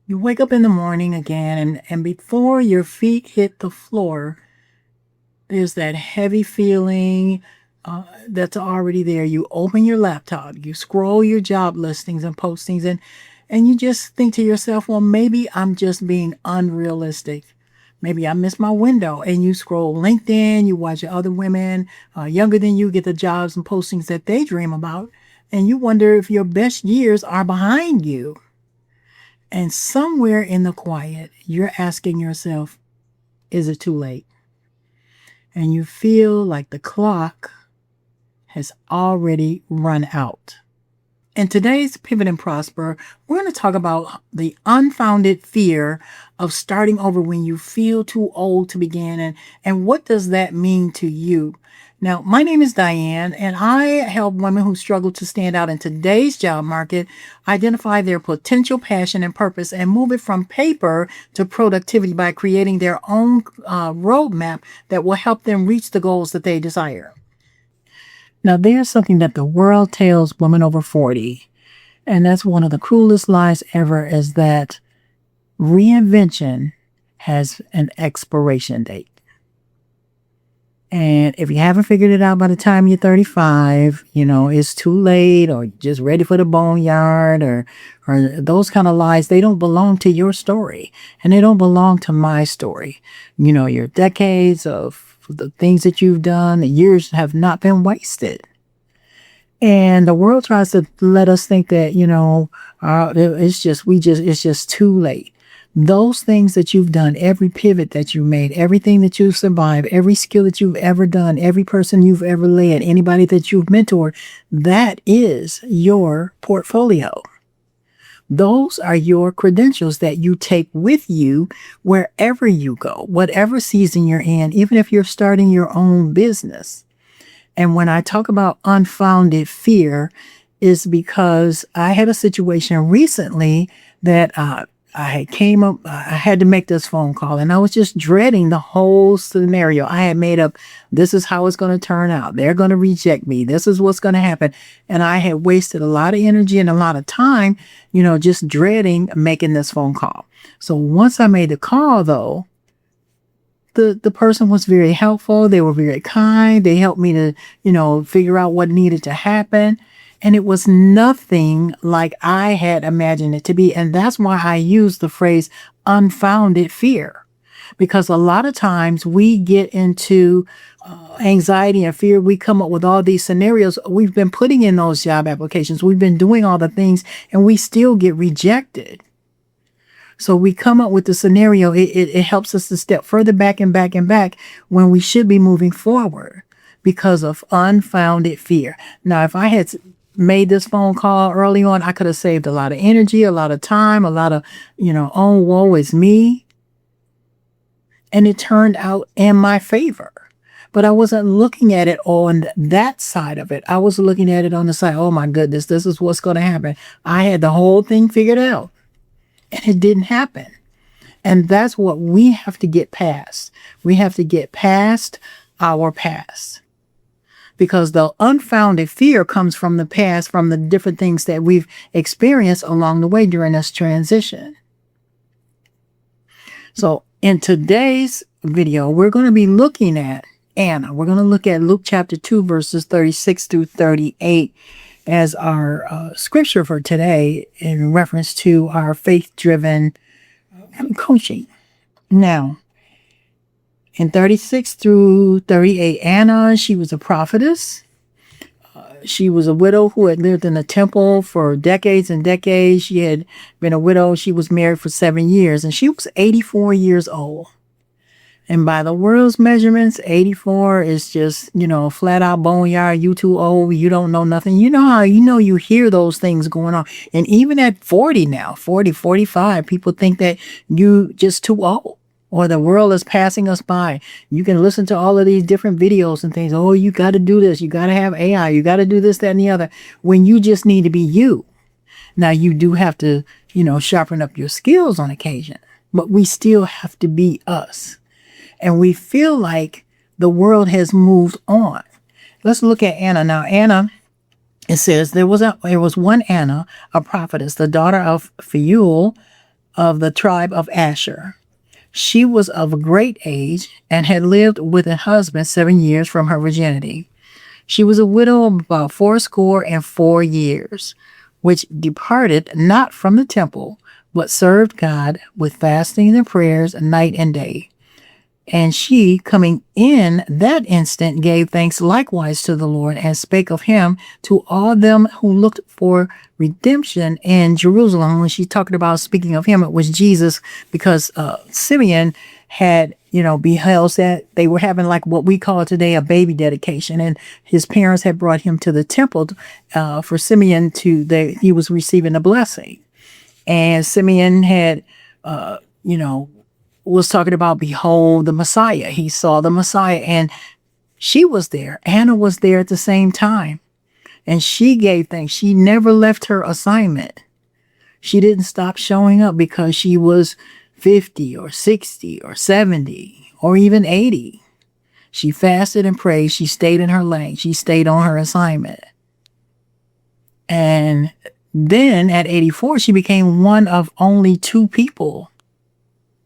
You wake up in the morning again, and before your feet hit the floor, there's that heavy feeling that's already there. You open your laptop, you scroll your job listings and postings, and you just think to yourself, well, maybe I'm just being unrealistic. Maybe I missed my window. And you scroll LinkedIn, you watch other women younger than you get the jobs and postings that they dream about, and you wonder if your best years are behind you. And somewhere in the quiet, you're asking yourself, is it too late? And you feel like the clock has already run out. In today's Pivot and Prosper, we're going to talk about the unfounded fear of starting over when you feel too old to begin, and what does that mean to you? Now, my name is Dianne, and I help women who struggle to stand out in today's job market identify their potential passion and purpose and move it from paper to productivity by creating their own roadmap that will help them reach the goals that they desire. Now, there's something that the world tells women over 40, and that's one of the cruelest lies ever, is that reinvention has an expiration date. And if you haven't figured it out by the time you're 35, it's too late, or just ready for the boneyard, or those kind of lies. They don't belong to your story, and they don't belong to my story. Your decades of the things that you've done, the years have not been wasted. And the world tries to let us think that, it's just too late. Those things that you've done, every pivot that you made, everything that you've survived, every skill that you've ever done, every person you've ever led, anybody that you've mentored, that is your portfolio. Those are your credentials that you take with you wherever you go, whatever season you're in, even if you're starting your own business. And when I talk about unfounded fear, is because I had a situation recently that I had to make this phone call, and I was just dreading the whole scenario. I had made up, this is how it's going to turn out. They're going to reject me. This is what's going to happen. And I had wasted a lot of energy and a lot of time, just dreading making this phone call. So once I made the call, though, the person was very helpful. They were very kind. They helped me to, figure out what needed to happen. And it was nothing like I had imagined it to be. And that's why I use the phrase unfounded fear, because a lot of times we get into anxiety and fear. We come up with all these scenarios. We've been putting in those job applications. We've been doing all the things, and we still get rejected. So we come up with the scenario. It helps us to step further back and back and back when we should be moving forward because of unfounded fear. Now, if I had made this phone call early on, I could have saved a lot of energy, a lot of time, a lot of, oh, woe is me. And it turned out in my favor. But I wasn't looking at it on that side of it. I was looking at it on the side, oh my goodness, this is what's going to happen. I had the whole thing figured out, and it didn't happen. And that's what we have to get past. We have to get past our past. Because the unfounded fear comes from the past, from the different things that we've experienced along the way during this transition. So in today's video, we're going to be looking at Anna. We're going to look at Luke chapter 2, verses 36 through 38 as our scripture for today in reference to our faith-driven coaching. Now, in 36 through 38, Anna, she was a prophetess. She was a widow who had lived in a temple for decades and decades. She had been a widow. She was married for 7 years, and she was 84 years old. And by the world's measurements, 84 is just, flat out boneyard. You too old. You don't know nothing. You know how, you hear those things going on. And even at 40 now, 40, 45, people think that you just too old, or the world is passing us by. You can listen to all of these different videos and things. Oh, you got to do this. You got to have AI. You got to do this, that, and the other, when you just need to be you. Now, you do have to, sharpen up your skills on occasion, but we still have to be us. And we feel like the world has moved on. Let's look at Anna. Now, Anna, it says there was one Anna, a prophetess, the daughter of Phanuel, of the tribe of Asher. She was of a great age and had lived with a husband 7 years from her virginity. She was a widow of about 84 years, which departed not from the temple, but served God with fasting and prayers night and day. And she, coming in that instant, gave thanks likewise to the Lord, and spake of him to all them who looked for redemption in Jerusalem. When she talked about speaking of him, it was Jesus, because Simeon had, beheld that they were having like what we call today a baby dedication, and his parents had brought him to the temple for Simeon he was receiving a blessing. And Simeon had, was talking about, behold, the Messiah. He saw the Messiah, and she was there. Anna was there at the same time, and she gave thanks. She never left her assignment. She didn't stop showing up because she was 50 or 60 or 70 or even 80. She fasted and prayed. She stayed in her lane. She stayed on her assignment. And then at 84, she became one of only 2 people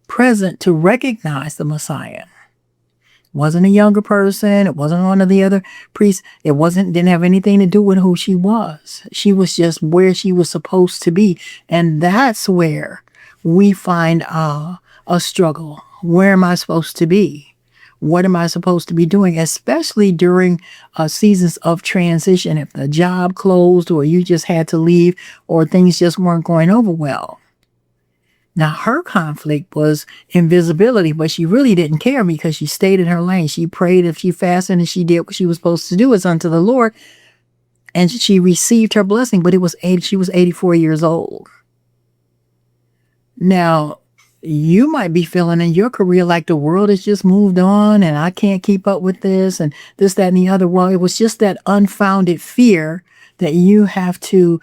present to recognize the Messiah. It wasn't a younger person. It wasn't one of the other priests. Didn't have anything to do with who she was. She was just where she was supposed to be. And that's where we find a struggle. Where am I supposed to be? What am I supposed to be doing? Especially during seasons of transition. If the job closed, or you just had to leave, or things just weren't going over well. Now, her conflict was invisibility, but she really didn't care because she stayed in her lane. She prayed, if she fasted, and she did what she was supposed to do, as unto the Lord, and she received her blessing. But she was 84 years old. Now, you might be feeling in your career like the world has just moved on, and I can't keep up with this, and this, that, and the other. Well, it was just that unfounded fear that you have to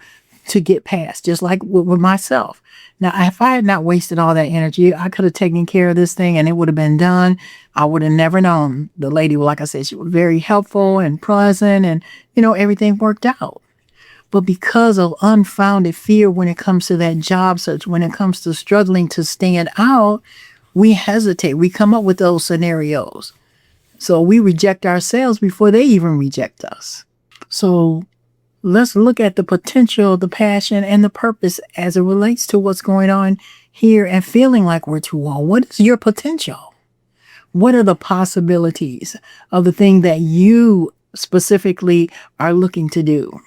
get past, just like with myself. Now, if I had not wasted all that energy, I could have taken care of this thing and it would have been done. I would have never known. The lady, like I said, she was very helpful and pleasant, and, everything worked out. But because of unfounded fear when it comes to that job search, when it comes to struggling to stand out, we hesitate. We come up with those scenarios. So we reject ourselves before they even reject us. So let's look at the potential, the passion, and the purpose as it relates to what's going on here and feeling like we're too old. What is your potential? What are the possibilities of the thing that you specifically are looking to do?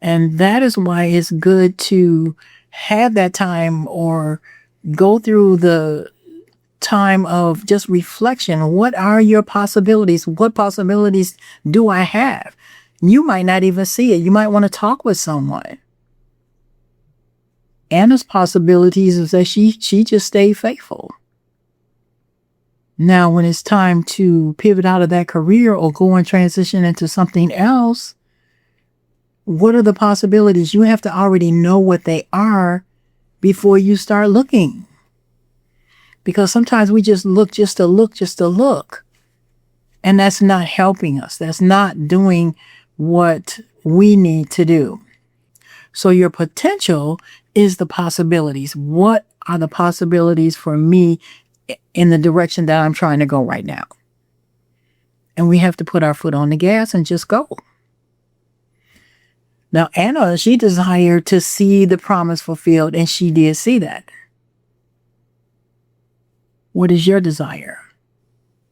And that is why it's good to have that time, or go through the time of just reflection. What are your possibilities? What possibilities do I have? You might not even see it. You might want to talk with someone. Anna's possibilities is that she just stayed faithful. Now, when it's time to pivot out of that career or go and transition into something else, what are the possibilities? You have to already know what they are before you start looking. Because sometimes we just look just to look. And that's not helping us. That's not doing what we need to do. So your potential is the possibilities. What are the possibilities for me in the direction that I'm trying to go right now? And we have to put our foot on the gas and just go. Now, Anna, she desired to see the promise fulfilled, and she did see that. What is your desire?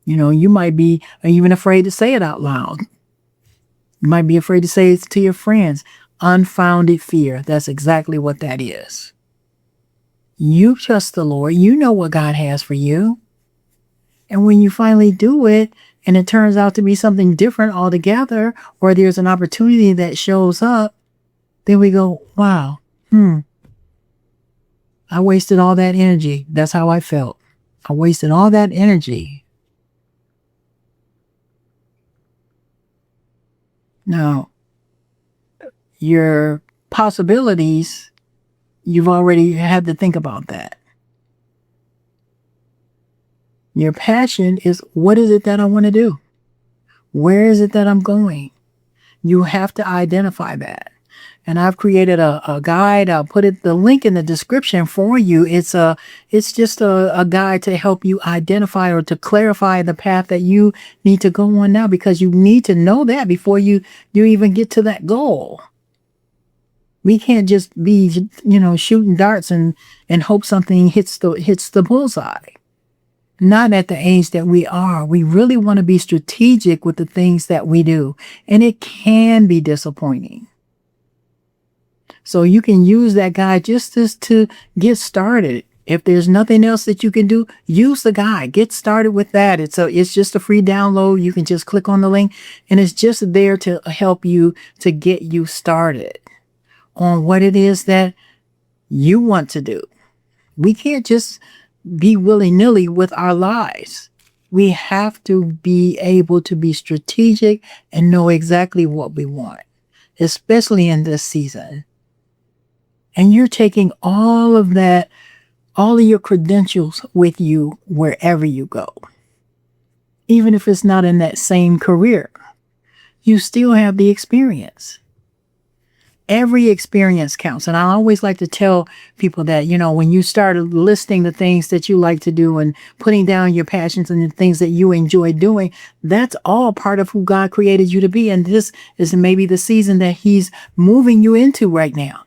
You might be even afraid to say it out loud. You might be afraid to say it to your friends. Unfounded fear. That's exactly what that is. You trust the Lord. You know what God has for you. And when you finally do it, and it turns out to be something different altogether, or there's an opportunity that shows up, then we go, wow, I wasted all that energy. That's how I felt. I wasted all that energy. Now, your possibilities, you've already had to think about that. Your passion is, what is it that I want to do? Where is it that I'm going? You have to identify that. And I've created a guide. I'll put the link in the description for you. It's just a guide to help you identify or to clarify the path that you need to go on now, because you need to know that before you even get to that goal. We can't just be, shooting darts and hope something hits the bullseye. Not at the age that we are. We really want to be strategic with the things that we do. And it can be disappointing. So you can use that guide just as to get started. If there's nothing else that you can do, use the guide. Get started with that. It's just a free download. You can just click on the link, and it's just there to help you to get you started on what it is that you want to do. We can't just be willy-nilly with our lives. We have to be able to be strategic and know exactly what we want, especially in this season. And you're taking all of that, all of your credentials with you wherever you go. Even if it's not in that same career, you still have the experience. Every experience counts. And I always like to tell people that, when you start listing the things that you like to do and putting down your passions and the things that you enjoy doing, that's all part of who God created you to be. And this is maybe the season that He's moving you into right now.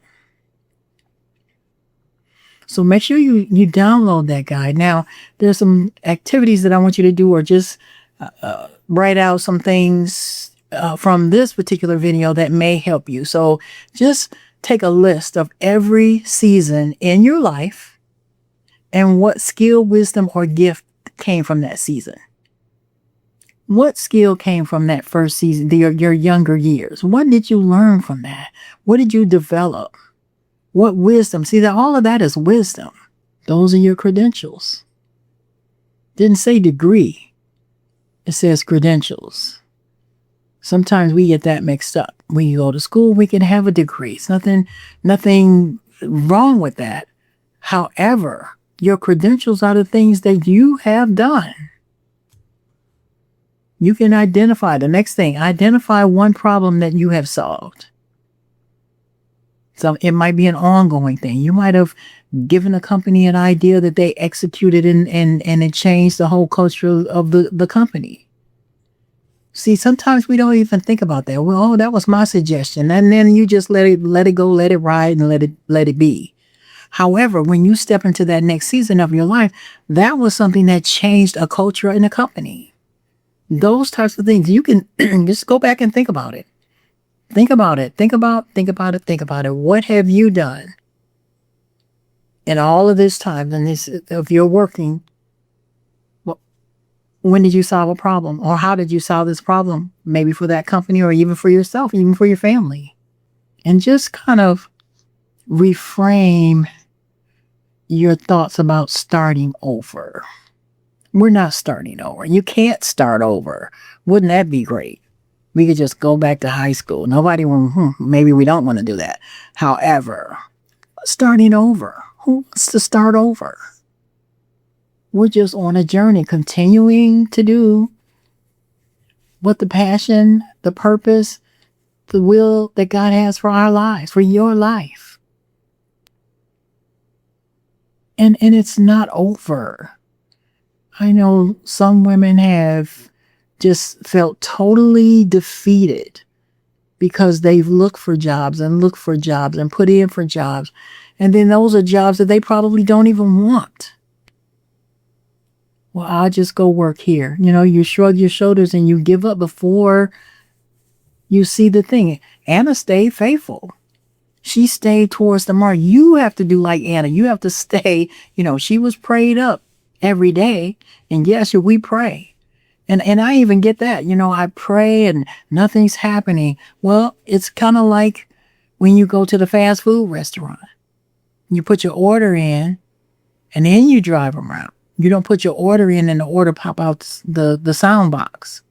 So make sure you download that guide. Now, there's some activities that I want you to do, or just write out some things from this particular video that may help you. So just take a list of every season in your life and what skill, wisdom, or gift came from that season. What skill came from that first season, your younger years? What did you learn from that? What did you develop? What wisdom? See, that all of that is wisdom. Those are your credentials. Didn't say degree. It says credentials. Sometimes we get that mixed up. When you go to school, we can have a degree. It's nothing wrong with that. However, your credentials are the things that you have done. You can identify the next thing. Identify one problem that you have solved. So it might be an ongoing thing. You might have given a company an idea that they executed and it changed the whole culture of the company. See, sometimes we don't even think about that. Well, that was my suggestion. And then you just let it go, let it ride, and let it be. However, when you step into that next season of your life, that was something that changed a culture in a company. Those types of things, you can just go back and think about it. Think about it. Think about it. What have you done in all of this time, and if you're working? When did you solve a problem? Or how did you solve this problem? Maybe for that company, or even for yourself, even for your family. And just kind of reframe your thoughts about starting over. We're not starting over. You can't start over. Wouldn't that be great? We could just go back to high school. Nobody will, maybe we don't want to do that. However, starting over. Who wants to start over? We're just on a journey, continuing to do what the passion, the purpose, the will that God has for our lives, for your life. And it's not over. I know some women have just felt totally defeated because they've looked for jobs and put in for jobs. And then those are jobs that they probably don't even want. Well, I'll just go work here. You shrug your shoulders and you give up before you see the thing. Anna stayed faithful. She stayed towards the mark. You have to do like Anna. You have to stay, she was prayed up every day. And yes, we pray. And I even get that. I pray and nothing's happening. Well, it's kind of like when you go to the fast food restaurant. You put your order in and then you drive around. You don't put your order in and the order pop out the sound box.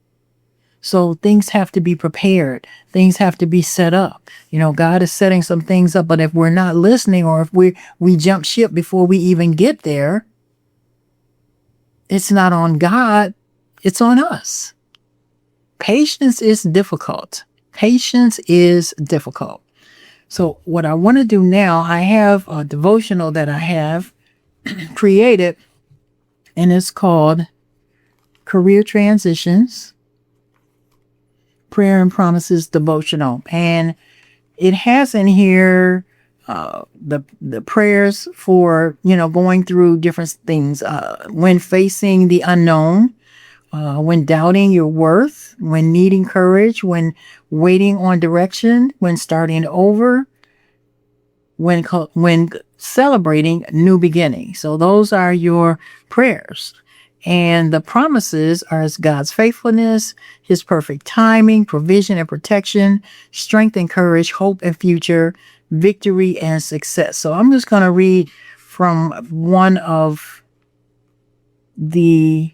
So things have to be prepared. Things have to be set up. God is setting some things up, but if we're not listening, or if we jump ship before we even get there, it's not on God, it's on us. Patience is difficult. Patience is difficult. So what I want to do now, I have a devotional that I have created, and it's called Career Transitions, Prayer and Promises Devotional. And it has in here the prayers for, going through different things, when facing the unknown, when doubting your worth, when needing courage, when waiting on direction, when starting over, when celebrating new beginnings. So those are your prayers. And the promises are God's faithfulness, his perfect timing, provision and protection, strength and courage, hope and future, victory and success. So I'm just going to read from one of the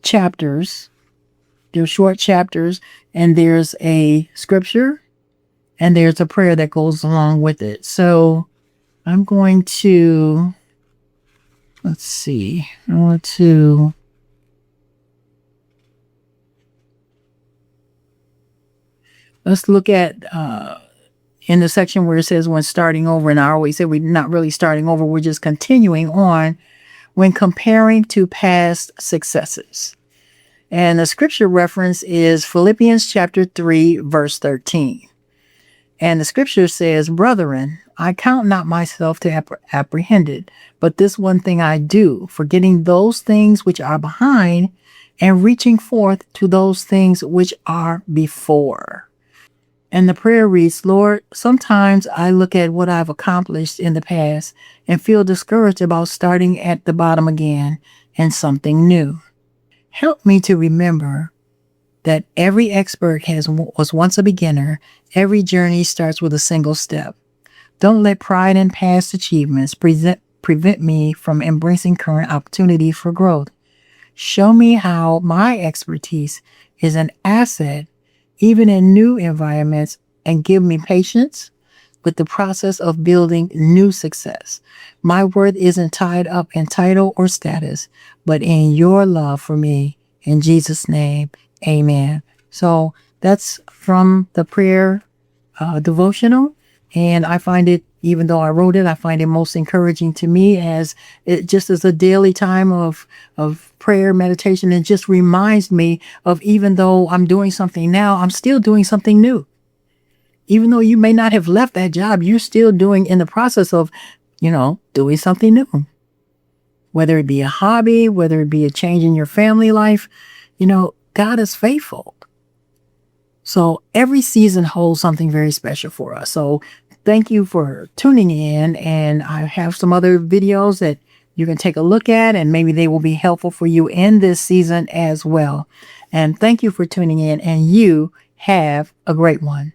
chapters. They're short chapters, and there's a scripture and there's a prayer that goes along with it. So I'm going to, let's see, let's look at in the section where it says when starting over, and I always say we're not really starting over, we're just continuing on when comparing to past successes. And the scripture reference is Philippians chapter 3, verse 13. And the scripture says, "Brethren, I count not myself to apprehended, but this one thing I do, forgetting those things which are behind and reaching forth to those things which are before." And the prayer reads, "Lord, sometimes I look at what I've accomplished in the past and feel discouraged about starting at the bottom again and something new. Help me to remember that every expert was once a beginner. Every journey starts with a single step. Don't let pride in past achievements prevent me from embracing current opportunity for growth. Show me how my expertise is an asset even in new environments, and give me patience with the process of building new success. My worth isn't tied up in title or status, but in your love for me. In Jesus' name, amen." So that's from the prayer devotional. And I find it, even though I wrote it, I find it most encouraging to me, as it just is a daily time of prayer, meditation. It just reminds me of, even though I'm doing something now, I'm still doing something new. Even though you may not have left that job, you're still doing in the process of, doing something new. Whether it be a hobby, whether it be a change in your family life, God is faithful. So every season holds something very special for us. So thank you for tuning in. And I have some other videos that you can take a look at, and maybe they will be helpful for you in this season as well. And thank you for tuning in, and you have a great one.